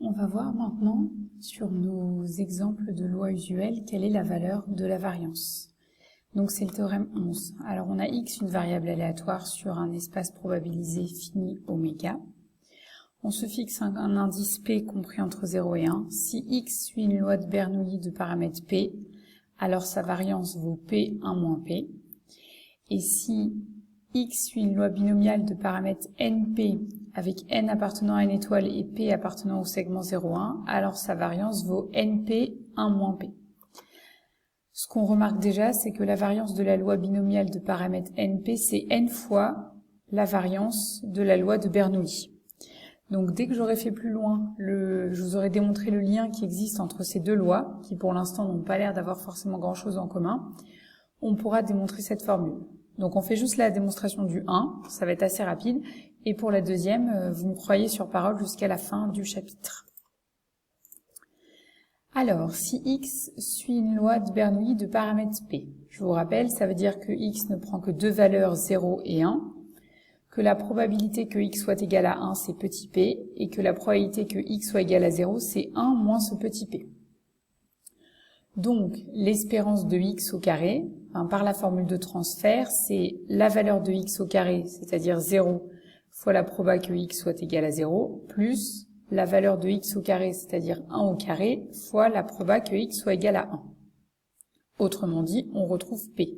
On va voir maintenant, sur nos exemples de lois usuelles, quelle est la valeur de la variance. Donc c'est le théorème 11. Alors on a x, une variable aléatoire sur un espace probabilisé fini oméga. On se fixe un indice p compris entre 0 et 1. Si x suit une loi de Bernoulli de paramètre p, alors sa variance vaut p 1 moins p. Et si x suit une loi binomiale de paramètre np avec n appartenant à n étoile et p appartenant au segment 0,1, alors sa variance vaut np 1 moins p. Ce qu'on remarque déjà, c'est que la variance de la loi binomiale de paramètre np, c'est n fois la variance de la loi de Bernoulli. Donc dès que j'aurai fait plus loin, je vous aurai démontré le lien qui existe entre ces deux lois, qui pour l'instant n'ont pas l'air d'avoir forcément grand-chose en commun, on pourra démontrer cette formule. Donc on fait juste la démonstration du 1, ça va être assez rapide, et pour la deuxième, vous me croyez sur parole jusqu'à la fin du chapitre. Alors, si x suit une loi de Bernoulli de paramètre p, je vous rappelle, ça veut dire que x ne prend que deux valeurs 0 et 1, que la probabilité que x soit égal à 1, c'est petit p, et que la probabilité que x soit égal à 0, c'est 1 moins ce petit p. Donc, l'espérance de x au carré, par la formule de transfert, c'est la valeur de x au carré, c'est-à-dire 0 fois la proba que x soit égal à 0, plus la valeur de x au carré, c'est-à-dire 1 au carré, fois la proba que x soit égal à 1. Autrement dit, on retrouve p,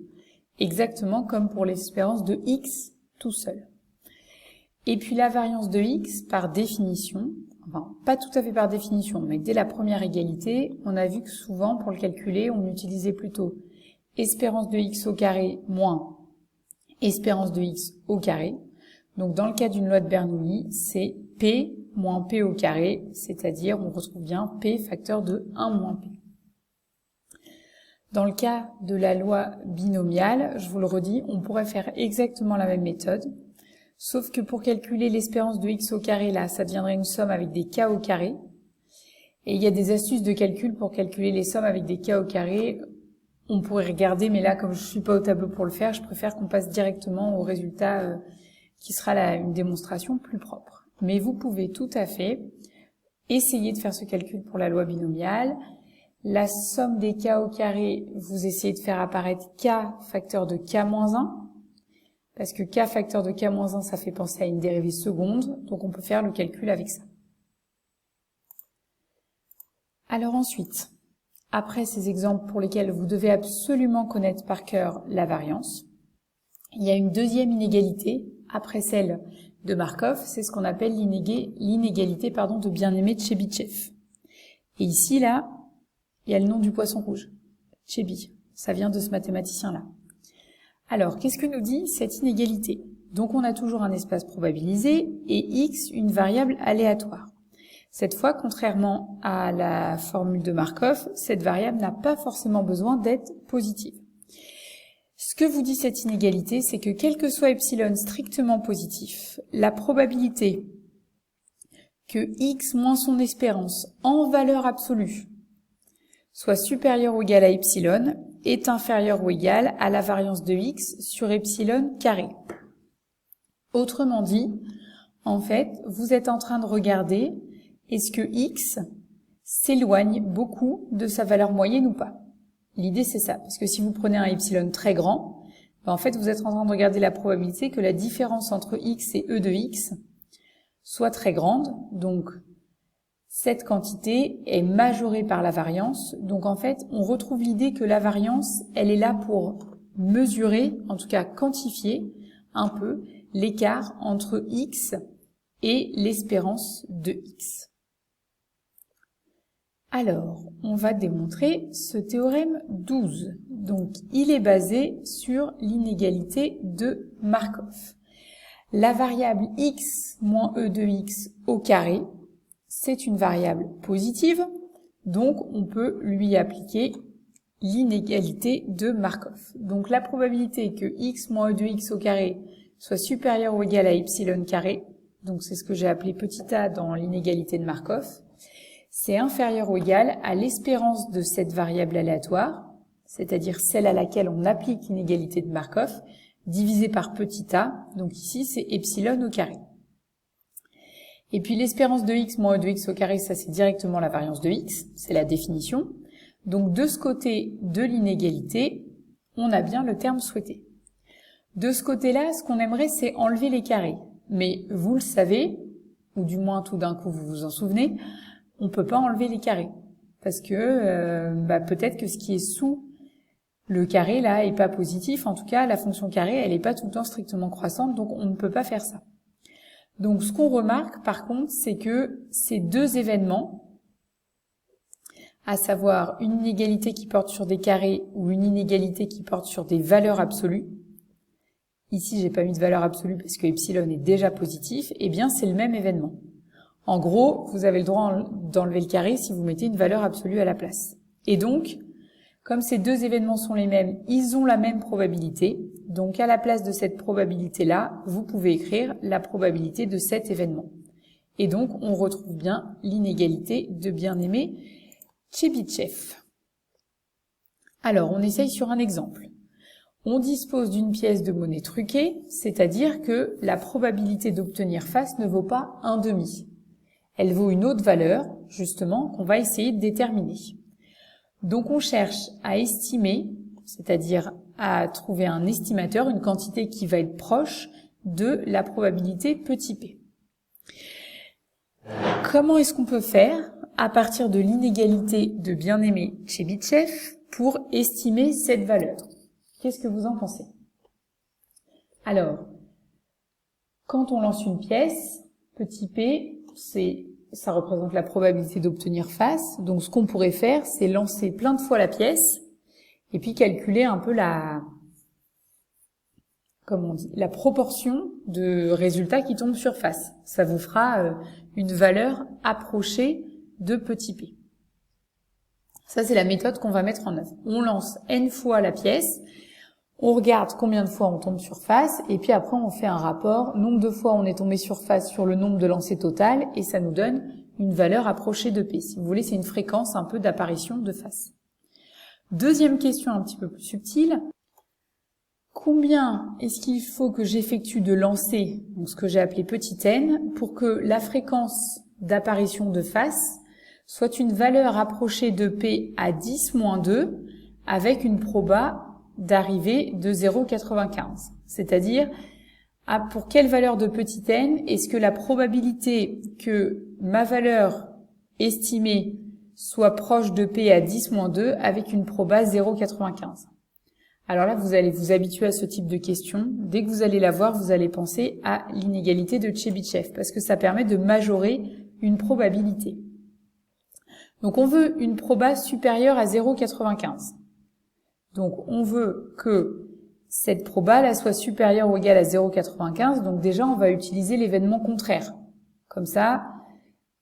exactement comme pour l'espérance de x tout seul. Et puis la variance de x, par définition, enfin pas tout à fait par définition, mais dès la première égalité, on a vu que souvent, pour le calculer, on utilisait plutôt espérance de x au carré moins espérance de x au carré. Donc dans le cas d'une loi de Bernoulli, c'est p moins p au carré, c'est-à-dire on retrouve bien p facteur de 1 moins p. Dans le cas de la loi binomiale, je vous le redis, on pourrait faire exactement la même méthode, sauf que pour calculer l'espérance de x au carré, là, ça deviendrait une somme avec des k au carré. Et il y a des astuces de calcul pour calculer les sommes avec des k au carré. On pourrait regarder, mais là, comme je suis pas au tableau pour le faire, je préfère qu'on passe directement au résultat qui sera une démonstration plus propre. Mais vous pouvez tout à fait essayer de faire ce calcul pour la loi binomiale. La somme des k au carré, vous essayez de faire apparaître k facteur de k moins 1, parce que k facteur de k moins 1, ça fait penser à une dérivée seconde, donc on peut faire le calcul avec ça. Alors ensuite, après ces exemples pour lesquels vous devez absolument connaître par cœur la variance, il y a une deuxième inégalité, après celle de Markov, c'est ce qu'on appelle l'inégalité de bien-aimé de Chebyshev. Et ici, là, il y a le nom du poisson rouge, Chebys. Ça vient de ce mathématicien-là. Alors, qu'est-ce que nous dit cette inégalité? Donc, on a toujours un espace probabilisé et x, une variable aléatoire. Cette fois, contrairement à la formule de Markov, cette variable n'a pas forcément besoin d'être positive. Ce que vous dit cette inégalité, c'est que quel que soit epsilon strictement positif, la probabilité que x moins son espérance en valeur absolue soit supérieure ou égale à epsilon est inférieure ou égale à la variance de x sur epsilon carré. Autrement dit, en fait, vous êtes en train de regarder est-ce que x s'éloigne beaucoup de sa valeur moyenne ou pas. L'idée, c'est ça, parce que si vous prenez un epsilon très grand, en fait, vous êtes en train de regarder la probabilité que la différence entre x et e de x soit très grande. Donc, cette quantité est majorée par la variance. Donc, en fait, on retrouve l'idée que la variance, elle est là pour mesurer, en tout cas quantifier un peu l'écart entre x et l'espérance de x. Alors, on va démontrer ce théorème 12. Donc, il est basé sur l'inégalité de Markov. La variable x moins e de x au carré, c'est une variable positive, donc on peut lui appliquer l'inégalité de Markov. Donc, la probabilité que x moins e de x au carré soit supérieure ou égale à epsilon carré, donc c'est ce que j'ai appelé petit a dans l'inégalité de Markov, c'est inférieur ou égal à l'espérance de cette variable aléatoire, c'est-à-dire celle à laquelle on applique l'inégalité de Markov, divisé par petit a, donc ici c'est epsilon au carré. Et puis l'espérance de x moins e de x au carré, ça c'est directement la variance de x, c'est la définition. Donc de ce côté de l'inégalité, on a bien le terme souhaité. De ce côté-là, ce qu'on aimerait, c'est enlever les carrés. Mais vous le savez, ou du moins tout d'un coup vous vous en souvenez, on peut pas enlever les carrés. Parce que peut-être que ce qui est sous le carré là est pas positif. En tout cas, la fonction carré, elle est pas tout le temps strictement croissante, donc on ne peut pas faire ça. Donc ce qu'on remarque par contre, c'est que ces deux événements, à savoir une inégalité qui porte sur des carrés ou une inégalité qui porte sur des valeurs absolues, ici j'ai pas mis de valeur absolue parce que epsilon est déjà positif, eh bien c'est le même événement. En gros, vous avez le droit d'enlever le carré si vous mettez une valeur absolue à la place. Et donc, comme ces deux événements sont les mêmes, ils ont la même probabilité. Donc, à la place de cette probabilité-là, vous pouvez écrire la probabilité de cet événement. Et donc, on retrouve bien l'inégalité de bien-aimé Tchebychev. Alors, on essaye sur un exemple. On dispose d'une pièce de monnaie truquée, c'est-à-dire que la probabilité d'obtenir face ne vaut pas 1/2. Elle vaut une autre valeur, justement, qu'on va essayer de déterminer. Donc on cherche à estimer, c'est-à-dire à trouver un estimateur, une quantité qui va être proche de la probabilité petit p. Comment est-ce qu'on peut faire à partir de l'inégalité de bien-aimé Tchebychev pour estimer cette valeur? Qu'est-ce que vous en pensez? Alors, quand on lance une pièce, petit p, ça représente la probabilité d'obtenir face. Donc ce qu'on pourrait faire, c'est lancer plein de fois la pièce et puis calculer un peu la proportion de résultats qui tombent sur face. Ça vous fera une valeur approchée de petit p. Ça, c'est la méthode qu'on va mettre en œuvre. On lance n fois la pièce, on regarde combien de fois on tombe sur face, et puis après on fait un rapport, nombre de fois on est tombé sur face sur le nombre de lancers total, et ça nous donne une valeur approchée de P. Si vous voulez, c'est une fréquence un peu d'apparition de face. Deuxième question un petit peu plus subtile. Combien est-ce qu'il faut que j'effectue de lancers, donc ce que j'ai appelé petit n, pour que la fréquence d'apparition de face soit une valeur approchée de P à 10-2 avec une proba d'arrivée de 0,95. C'est-à-dire, pour quelle valeur de petit n est-ce que la probabilité que ma valeur estimée soit proche de P à 10-2 avec une proba 0,95. Alors là, vous allez vous habituer à ce type de question. Dès que vous allez la voir, vous allez penser à l'inégalité de Tchebychev parce que ça permet de majorer une probabilité. Donc on veut une proba supérieure à 0,95. Donc on veut que cette proba là soit supérieure ou égale à 0,95. Donc déjà on va utiliser l'événement contraire. Comme ça,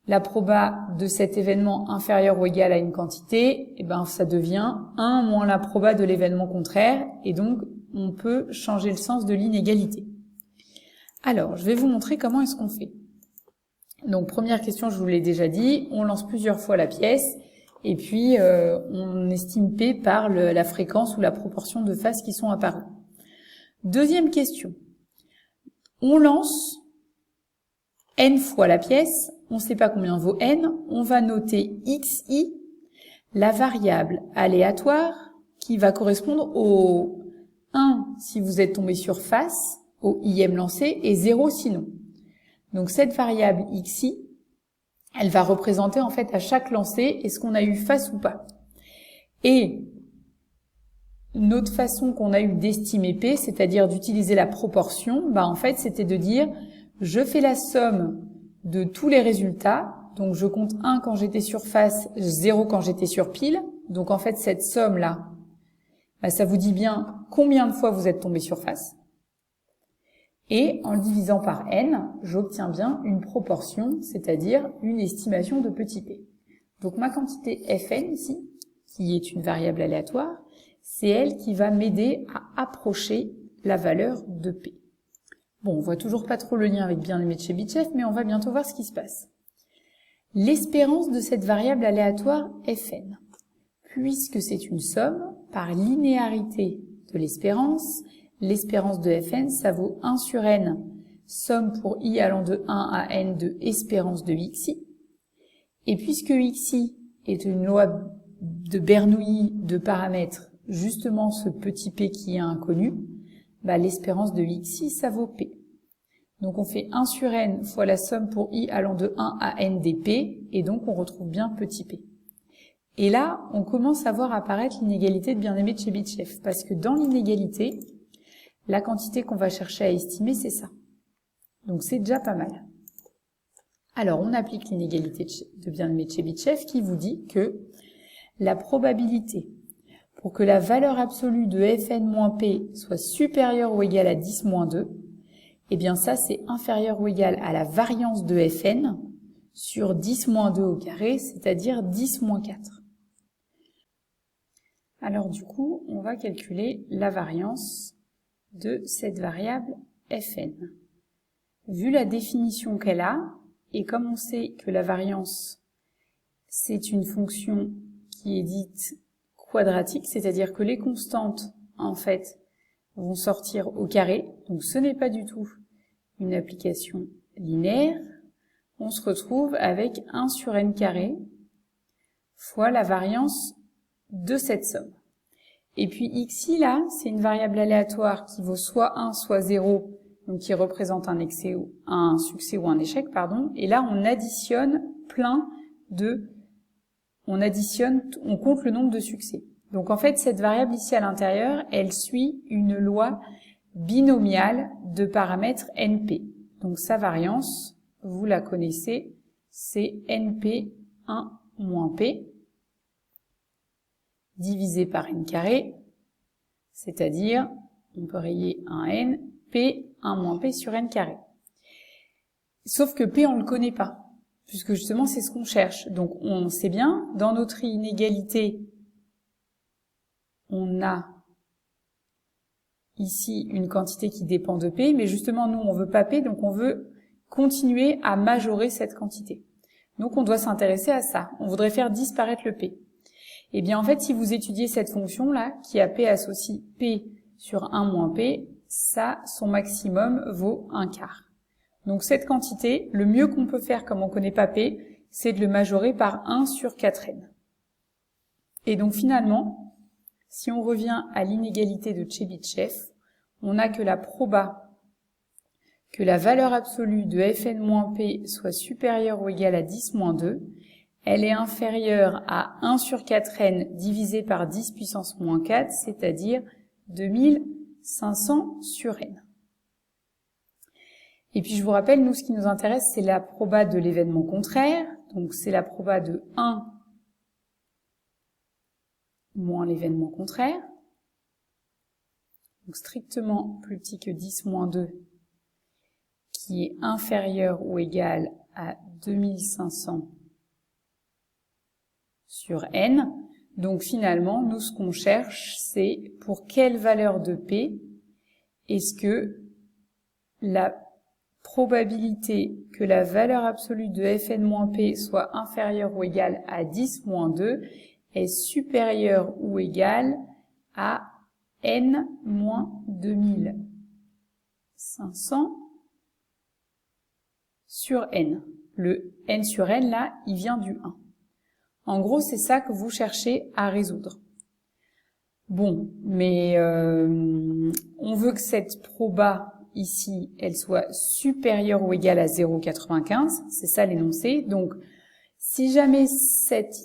la proba de cet événement inférieur ou égal à une quantité, eh ben ça devient 1 moins la proba de l'événement contraire et donc on peut changer le sens de l'inégalité. Alors, je vais vous montrer comment est-ce qu'on fait. Donc première question, je vous l'ai déjà dit, on lance plusieurs fois la pièce et puis on estime P par la fréquence ou la proportion de faces qui sont apparues. Deuxième question, on lance n fois la pièce, on ne sait pas combien vaut n, on va noter xi, la variable aléatoire qui va correspondre au 1 si vous êtes tombé sur face, au ième lancé, et 0 sinon. Donc cette variable xi, elle va représenter en fait à chaque lancé est-ce qu'on a eu face ou pas. Et une autre façon qu'on a eu d'estimer P, c'est-à-dire d'utiliser la proportion, en fait c'était de dire je fais la somme de tous les résultats, donc je compte 1 quand j'étais sur face, 0 quand j'étais sur pile, donc en fait cette somme-là, ça vous dit bien combien de fois vous êtes tombé sur face. Et en le divisant par n, j'obtiens bien une proportion, c'est-à-dire une estimation de petit p. Donc ma quantité fn ici, qui est une variable aléatoire, c'est elle qui va m'aider à approcher la valeur de p. Bon, on voit toujours pas trop le lien avec bien-aimé Tchebychev, mais on va bientôt voir ce qui se passe. L'espérance de cette variable aléatoire fn, puisque c'est une somme, par linéarité de l'espérance de fn, ça vaut 1 sur n somme pour i allant de 1 à n de espérance de xi. Et puisque xi est une loi de Bernoulli de paramètres, justement ce petit p qui est inconnu, l'espérance de xi, ça vaut p. Donc on fait 1 sur n fois la somme pour i allant de 1 à n des p, et donc on retrouve bien petit p. Et là, on commence à voir apparaître l'inégalité de bien-aimé de Chebyshev, parce que dans l'inégalité, la quantité qu'on va chercher à estimer, c'est ça. Donc c'est déjà pas mal. Alors on applique l'inégalité de bien-aimé de Chebyshev qui vous dit que la probabilité pour que la valeur absolue de fn moins p soit supérieure ou égale à 10 moins 2, eh bien ça c'est inférieur ou égal à la variance de fn sur 10 moins 2 au carré, c'est-à-dire 10 moins 4. Alors du coup, on va calculer la variance de cette variable fn. Vu la définition qu'elle a, et comme on sait que la variance, c'est une fonction qui est dite quadratique, c'est-à-dire que les constantes, en fait, vont sortir au carré, donc ce n'est pas du tout une application linéaire, on se retrouve avec 1 sur n carré fois la variance de cette somme. Et puis xi, là, c'est une variable aléatoire qui vaut soit 1, soit 0, donc qui représente un succès ou un échec, pardon. Et là, on additionne on compte le nombre de succès. Donc en fait, cette variable ici à l'intérieur, elle suit une loi binomiale de paramètres np. Donc sa variance, vous la connaissez, c'est np1 moins p divisé par n carré, c'est-à-dire, on peut rayer un n, p, 1 moins p sur n carré. Sauf que p, on ne le connaît pas, puisque justement, c'est ce qu'on cherche. Donc, on sait bien, dans notre inégalité, on a ici une quantité qui dépend de p, mais justement, nous, on veut pas p, donc on veut continuer à majorer cette quantité. Donc, on doit s'intéresser à ça. On voudrait faire disparaître le p. Eh bien, en fait, si vous étudiez cette fonction-là, qui a p associe p sur 1 moins p, ça, son maximum vaut 1/4. Donc cette quantité, le mieux qu'on peut faire, comme on ne connaît pas p, c'est de le majorer par 1 sur 4n. Et donc finalement, si on revient à l'inégalité de Chebyshev, on a que la proba que la valeur absolue de fn moins p soit supérieure ou égale à 10 moins 2, elle est inférieure à 1 sur 4n divisé par 10 puissance moins 4, c'est-à-dire 2500 sur n. Et puis je vous rappelle, nous, ce qui nous intéresse, c'est la proba de l'événement contraire. Donc c'est la proba de 1 moins l'événement contraire. Donc strictement plus petit que 10 moins 2, qui est inférieur ou égal à 2500 sur n. Donc finalement, nous, ce qu'on cherche, c'est pour quelle valeur de p est-ce que la probabilité que la valeur absolue de fn moins p soit inférieure ou égale à 10 moins 2 est supérieure ou égale à n moins 2500 sur n. Le n sur n, là, il vient du 1. En gros, c'est ça que vous cherchez à résoudre. Bon, mais on veut que cette proba ici, elle soit supérieure ou égale à 0,95, c'est ça l'énoncé. Donc, si jamais cette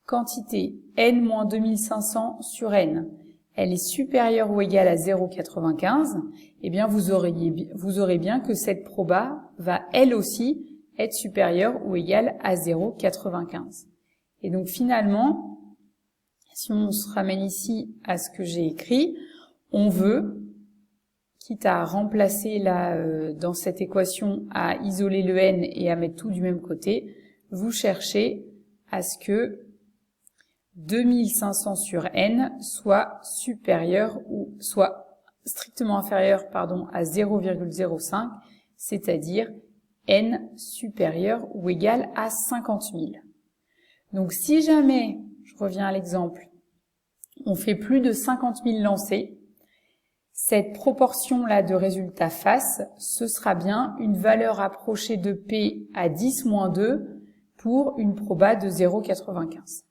quantité n-2500 sur n, elle est supérieure ou égale à 0,95, eh bien vous aurez bien que cette proba va elle aussi être supérieure ou égale à 0,95. Et donc finalement, si on se ramène ici à ce que j'ai écrit, on veut, quitte à remplacer là dans cette équation, à isoler le n et à mettre tout du même côté, vous cherchez à ce que 2500 sur n soit supérieur ou soit strictement inférieur à 0,05, c'est-à-dire n supérieur ou égal à 50 000. Donc si jamais, je reviens à l'exemple, on fait plus de 50 000 lancers, Cette proportion-là de résultats face, ce sera bien une valeur approchée de P à 10 moins 2 pour une proba de 0,95.